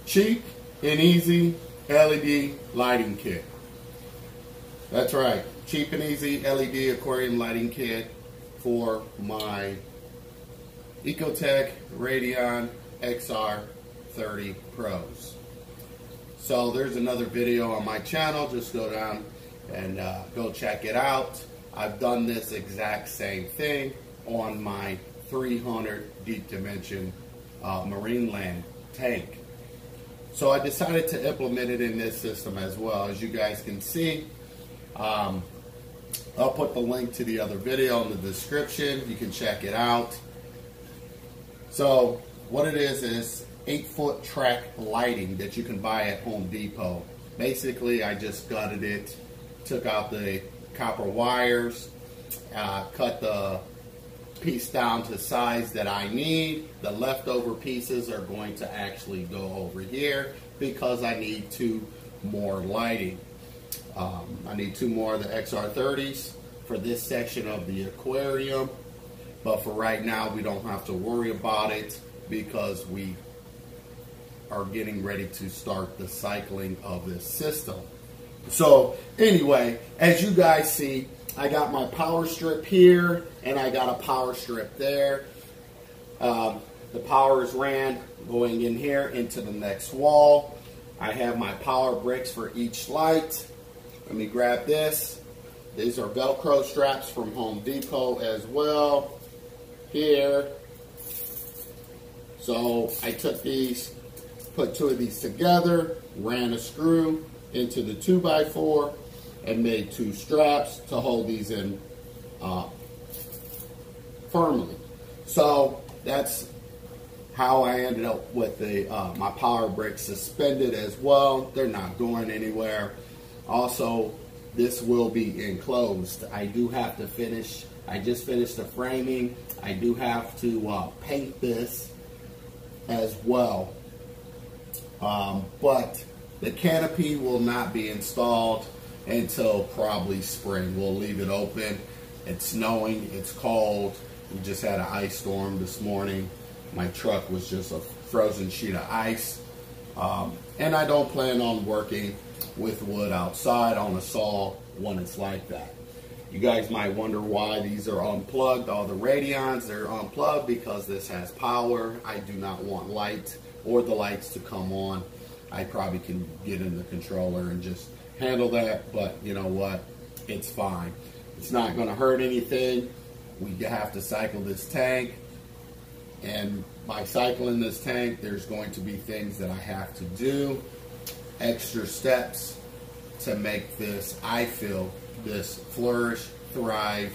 Cheap and easy LED lighting kit. That's right, cheap and easy LED aquarium lighting kit for my Ecotech Radion XR30 Pros. So there's another video on my channel. Just go down and go check it out. I've done this exact same thing on my 300 deep dimension marine land tank. So I decided to implement it in this system as well. As you guys can see, I'll put the link to the other video in the description. You can check it out. So what it is 8-foot track lighting that you can buy at Home Depot. Basically, I just gutted it, took out the copper wires, cut the piece down to the size that I need. The leftover pieces are going to actually go over here because I need 2 more lighting. I need 2 more of the XR30s for this section of the aquarium, but for right now we don't have to worry about it because we are getting ready to start the cycling of this system. So anyway, as you guys see, I got my power strip here and I got a power strip there. The power is ran going in here into the next wall. I have my power bricks for each light. Let me grab this. These are Velcro straps from Home Depot as well. Here. So I took these, put 2 of these together, ran a screw into the 2x4 and made 2 straps to hold these in firmly. So that's how I ended up with the my power bricks suspended as well. They're not going anywhere. Also, this will be enclosed. I do have to finish, I just finished the framing. I do have to paint this as well. But the canopy will not be installed until probably spring. We'll leave it open. It's snowing, it's cold. We just had an ice storm this morning. My truck was just a frozen sheet of ice. And I don't plan on working with wood outside on a saw when it's like that. You guys might wonder why these are unplugged. All the Radions, they're unplugged because this has power. I do not want light or the lights to come on. I probably can get in the controller and just handle that, but you know what? It's fine. It's not going to hurt anything. We have to cycle this tank, and by cycling this tank, there's going to be things that I have to do, extra steps to make this, I feel, this flourish, thrive,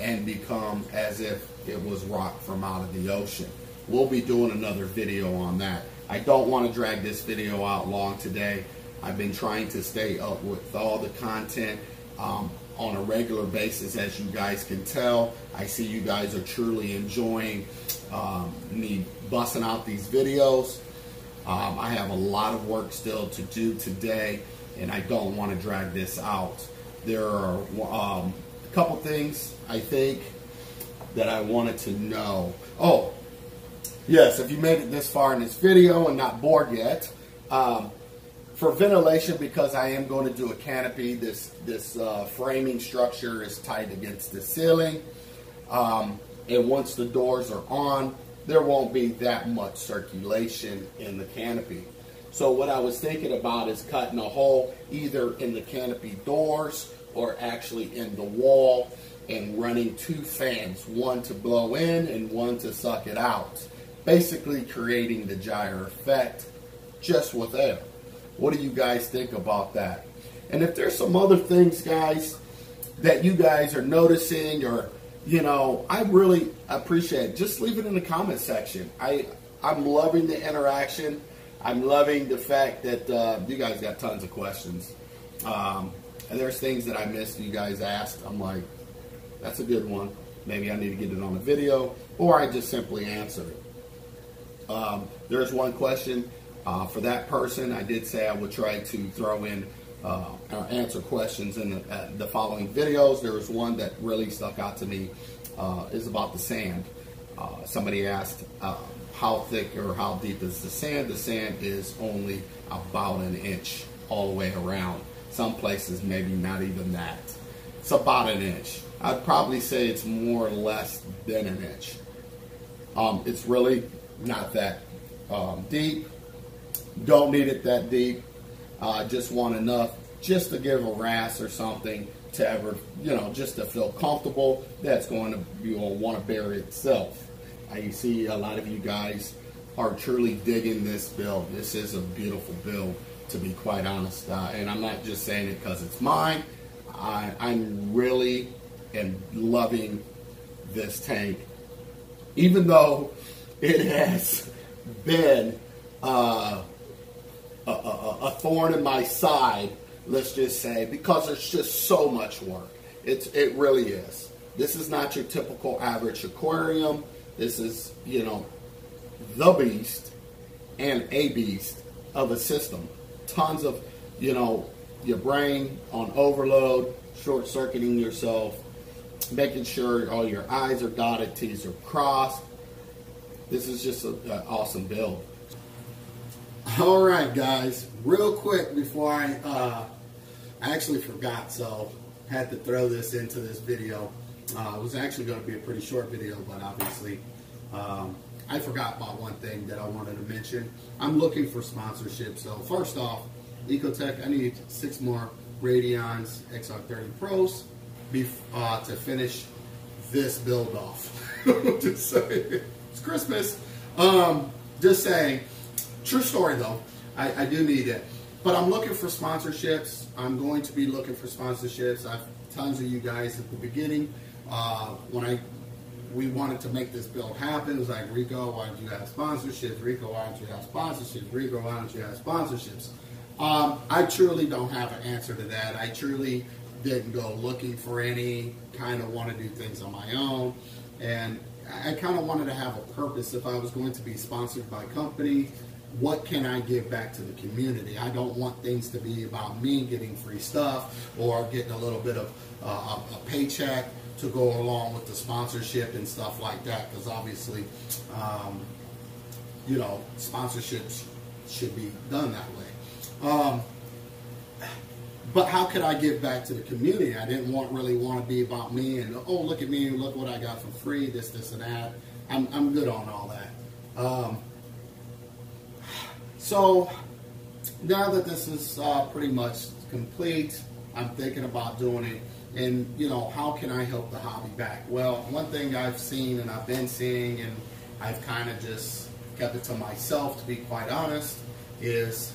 and become as if it was rock from out of the ocean. We'll be doing another video on that. I don't want to drag this video out long today. I've been trying to stay up with all the content on a regular basis. As you guys can tell, I see you guys are truly enjoying me busting out these videos. I have a lot of work still to do today, and I don't want to drag this out. There are a couple things I think that I wanted to know. Oh, yes, if you made it this far in this video and not bored yet, for ventilation, because I am going to do a canopy, this framing structure is tight against the ceiling, and once the doors are on, there won't be that much circulation in the canopy. So what I was thinking about is cutting a hole either in the canopy doors or actually in the wall and running 2 fans, one to blow in and one to suck it out, basically creating the gyre effect just with air. What do you guys think about that? And if there's some other things, guys, that you guys are noticing, or you know, I really appreciate it. Just leave it in the comment section. I'm loving the interaction. I'm loving the fact that you guys got tons of questions. And there's things that I missed you guys asked. I'm like, that's a good one. Maybe I need to get it on a video, or I just simply answer it. There's one question for that person. I did say I would try to throw in or answer questions in the following videos. There was one that really stuck out to me, is about the sand. Somebody asked how thick or how deep is the sand. The sand is only about an inch all the way around. Some places maybe not even that. It's about an inch. I'd probably say it's more or less than an inch. It's really not that deep. Don't need it that deep. Just want enough just to give a wrasse or something to ever, just to feel comfortable. That's going to want to bury itself. You see a lot of you guys are truly digging this build. This is a beautiful build, to be quite honest. And I'm not just saying it because it's mine. I'm really am loving this tank, even though it has been a thorn in my side, let's just say, because it's just so much work. It really is. This is not your typical average aquarium. This is, the beast and a beast of a system. Tons of, your brain on overload, short-circuiting yourself, making sure all your I's are dotted, T's are crossed. This is just an awesome build. All right, guys, real quick before I actually forgot, so had to throw this into this video. It was actually going to be a pretty short video, but obviously I forgot about one thing that I wanted to mention. I'm looking for sponsorship. So first off, Ecotech, I need 6 more Radions XR30 Pros to finish this build off. Just saying. It's Christmas. Just saying. True story though. I do need it. But I'm looking for sponsorships. I'm going to be looking for sponsorships. I've tons of you guys at the beginning. When we wanted to make this build happen, it was like, Rico, why don't you have sponsorships? Rico, why don't you have sponsorships? Rico, why don't you have sponsorships? I truly don't have an answer to that. I truly didn't go looking for any, kind of want to do things on my own. And I kind of wanted to have a purpose. If I was going to be sponsored by a company, what can I give back to the community? I don't want things to be about me getting free stuff or getting a little bit of a paycheck to go along with the sponsorship and stuff like that, because obviously, sponsorships should be done that way. But how could I give back to the community? I didn't really want to be about me and, oh, look at me, look what I got for free, this, and that. I'm good on all that. So now that this is pretty much complete, I'm thinking about doing it. And, how can I help the hobby back? Well, one thing I've seen and I've been seeing, and I've kind of just kept it to myself, to be quite honest, is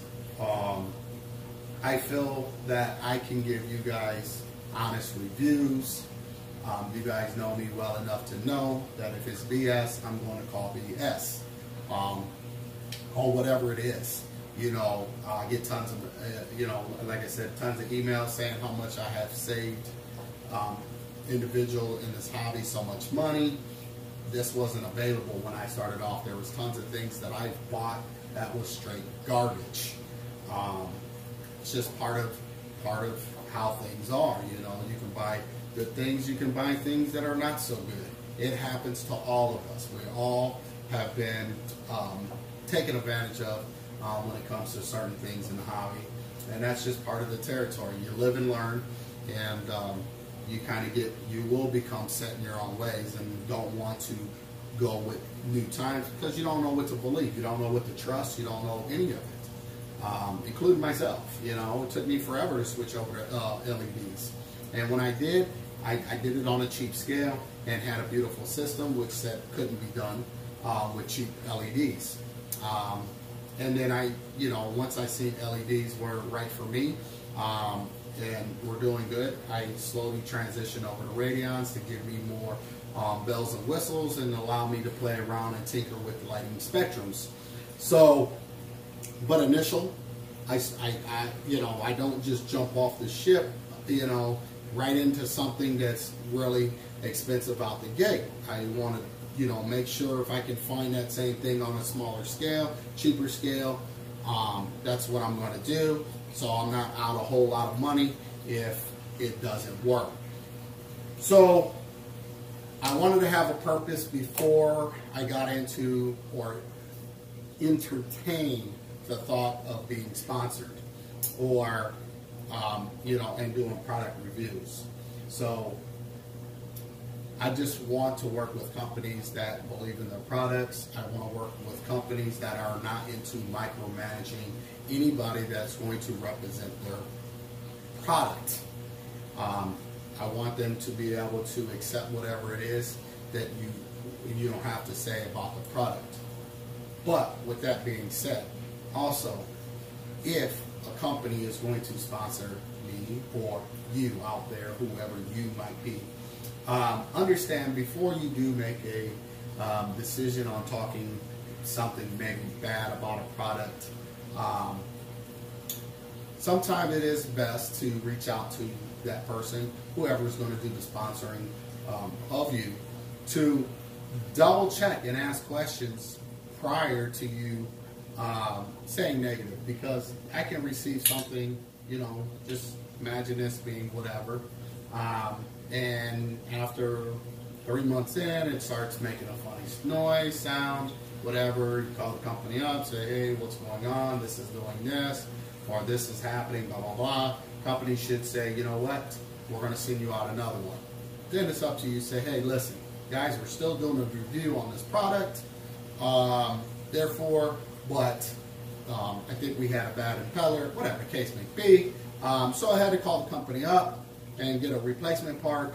I feel that I can give you guys honest reviews. You guys know me well enough to know that if it's BS, I'm going to call BS. Or whatever it is. I get tons of, like I said, tons of emails saying how much I have saved individual in this hobby so much money. This wasn't available when I started off. There was tons of things that I bought that was straight garbage. It's just part of how things are. You can buy good things, you can buy things that are not so good. It happens to all of us. We all have been taken advantage of when it comes to certain things in the hobby, and that's just part of the territory. You live and learn, and you will become set in your own ways and don't want to go with new times because you don't know what to believe, you don't know what to trust, you don't know any of it, including myself. It took me forever to switch over to LEDs, and when I did it on a cheap scale and had a beautiful system which said couldn't be done with cheap LEDs. And then once I seen LEDs were right for me, and we're doing good, I slowly transitioned over to Radions to give me more bells and whistles and allow me to play around and tinker with lighting spectrums. So, but initial, I don't just jump off the ship, right into something that's really expensive out the gate. I want to make sure if I can find that same thing on a smaller scale, cheaper scale, that's what I'm going to do. So I'm not out a whole lot of money if it doesn't work. So I wanted to have a purpose before I got into, or entertain the thought of being sponsored or, and doing product reviews. So I just want to work with companies that believe in their products. I want to work with companies that are not into micromanaging anybody that's going to represent their product. I want them to be able to accept whatever it is that you don't have to say about the product. But with that being said, also, if a company is going to sponsor me or you out there, whoever you might be, understand before you do make a decision on talking something maybe bad about a product, sometimes it is best to reach out to that person, whoever is going to do the sponsoring of you, to double check and ask questions prior to you saying negative, because I can receive something, just imagine this being whatever, and after 3 months in, it starts making a funny noise, sound, whatever. You call the company up, say, hey, what's going on? This is doing this, or this is happening, blah, blah, blah. Company should say, you know what, we're going to send you out another one. Then it's up to you. Say, hey, listen, guys, we're still doing a review on this product. I think we had a bad impeller, whatever the case may be. So I had to call the company up and get a replacement part.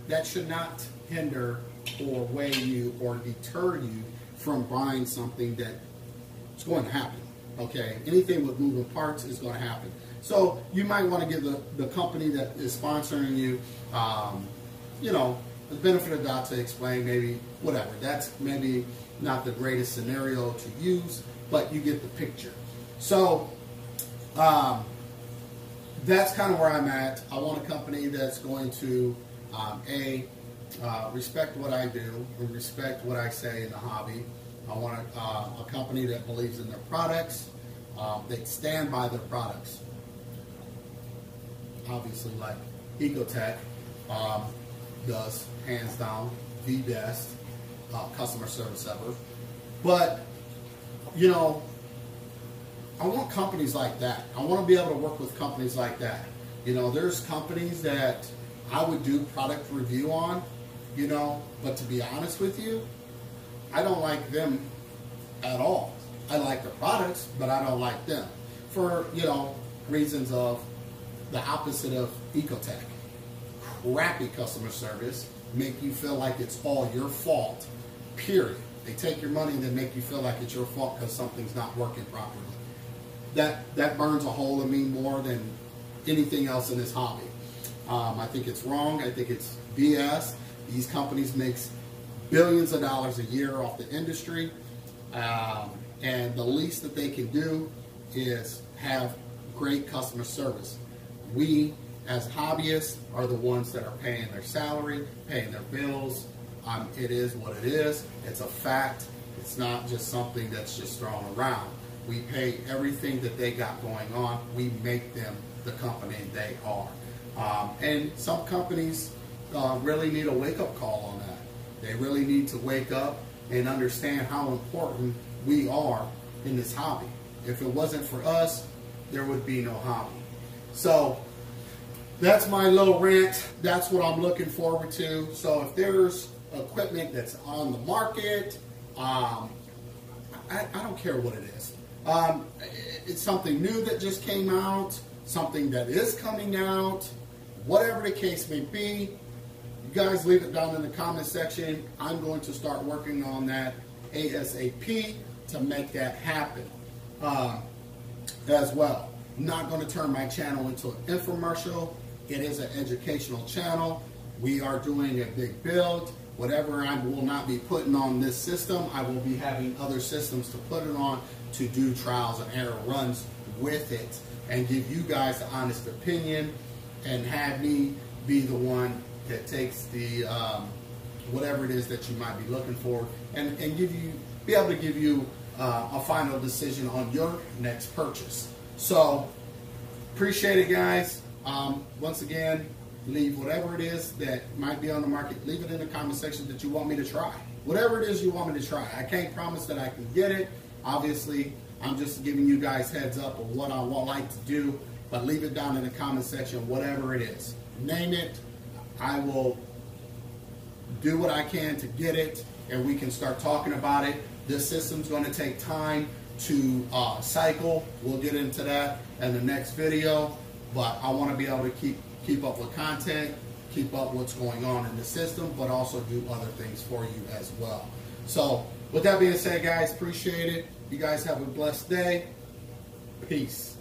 That should not hinder or weigh you or deter you from buying something that is going to happen. Okay, anything with moving parts is going to happen. So you might want to give the company that is sponsoring you, the benefit of the doubt to explain maybe whatever. That's maybe not the greatest scenario to use, but you get the picture. So that's kind of where I'm at. I want a company that's going to respect what I do and respect what I say in the hobby. I want a company that believes in their products. They stand by their products. Obviously, like Ecotech does, hands down, the best customer service ever. But, I want companies like that. I want to be able to work with companies like that. There's companies that I would do product review on, but to be honest with you, I don't like them at all. I like the products, but I don't like them for, reasons of the opposite of Ecotech. Crappy customer service, make you feel like it's all your fault, period. They take your money and then make you feel like it's your fault because something's not working properly. That burns a hole in me more than anything else in this hobby. I think it's wrong. I think it's BS. These companies make billions of dollars a year off the industry, and the least that they can do is have great customer service. We, as hobbyists, are the ones that are paying their salary, paying their bills. It is what it is. It's a fact. It's not just something that's just thrown around. We pay everything that they got going on. We make them the company they are. And some companies really need a wake-up call on that. They really need to wake up and understand how important we are in this hobby. If it wasn't for us, there would be no hobby. So that's my little rant. That's what I'm looking forward to. So if there's equipment that's on the market, I don't care what it is. It's something new that just came out, something that is coming out, whatever the case may be. You guys leave it down in the comment section. I'm going to start working on that ASAP to make that happen as well. I'm not going to turn my channel into an infomercial. It is an educational channel. We are doing a big build. Whatever I will not be putting on this system, I will be having other systems to put it on to do trials and error runs with it and give you guys the honest opinion and have me be the one that takes the whatever it is that you might be looking for and be able to give you a final decision on your next purchase. So appreciate it, guys. Once again, leave whatever it is that might be on the market, leave it in the comment section that you want me to try. Whatever it is you want me to try. I can't promise that I can get it. Obviously, I'm just giving you guys heads up of what I would like to do, but leave it down in the comment section, whatever it is. Name it. I will do what I can to get it, and we can start talking about it. This system's going to take time to cycle. We'll get into that in the next video, but I want to be able to keep up with content, keep up what's going on in the system, but also do other things for you as well. So with that being said, guys, appreciate it. You guys have a blessed day. Peace.